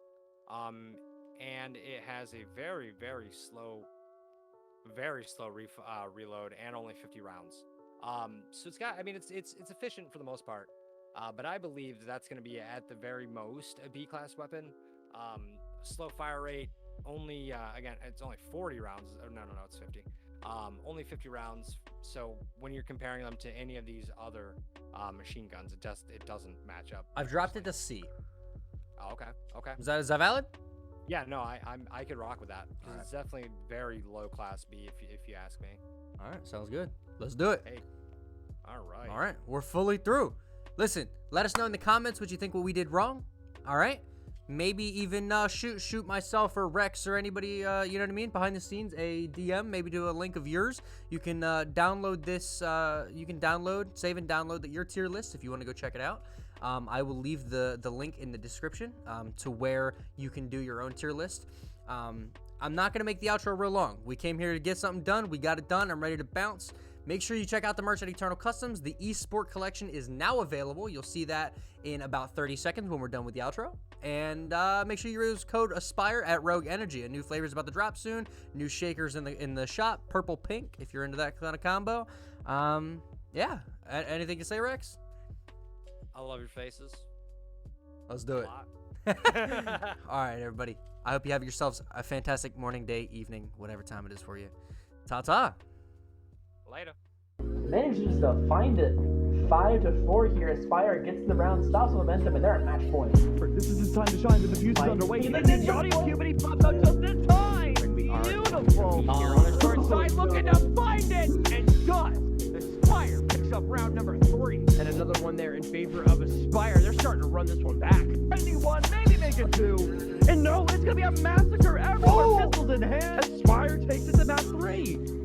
And it has a very, very slow reload and only 50 rounds. So it's got, I mean, it's efficient for the most part. But I believe that's going to be at the very most a B class weapon. Slow fire rate, only again, it's only 40 rounds. No, it's 50. Only 50 rounds. So when you're comparing them to any of these other machine guns, it doesn't match up. I've dropped it to C. Oh, okay. Is that valid? Yeah, no, I could rock with that because it's definitely very low class B if you ask me. All right, sounds good. Let's do it. Hey, all right, we're fully through. Listen, let us know in the comments what you think, what we did wrong. All right, maybe even shoot myself or Rex or anybody, you know what I mean, behind the scenes, a DM. Maybe do a link of yours. You can download this. You can save and download your tier list if you want to go check it out. I will leave the link in the description to where you can do your own tier list. I'm not going to make the outro real long. We came here to get something done. We got it done. I'm ready to bounce. Make sure you check out the merch at Eternal Customs. The eSport collection is now available. You'll see that in about 30 seconds when we're done with the outro. And make sure you use code Aspyre at Rogue Energy. A new flavor is about to drop soon. New shakers in the shop. Purple, pink, if you're into that kind of combo. Yeah. Anything to say, Rex? I love your faces. Let's do it. All right, everybody. I hope you have yourselves a fantastic morning, day, evening, whatever time it is for you. Ta-ta. Later. Manages to find it 5-4 here. Aspyre gets the round, stops momentum, and they're at match point. This is his time to shine. The defuse is underway. He makes a audio cube, and he pops out just in time. Beautiful. Here on his short side, looking to find it, and does. Aspyre picks up round number 3, and another one there in favor of Aspyre. They're starting to run this one back. 21, maybe make it 2, and no, it's gonna be a massacre. Everyone pistols in hand. Aspyre takes it to map 3.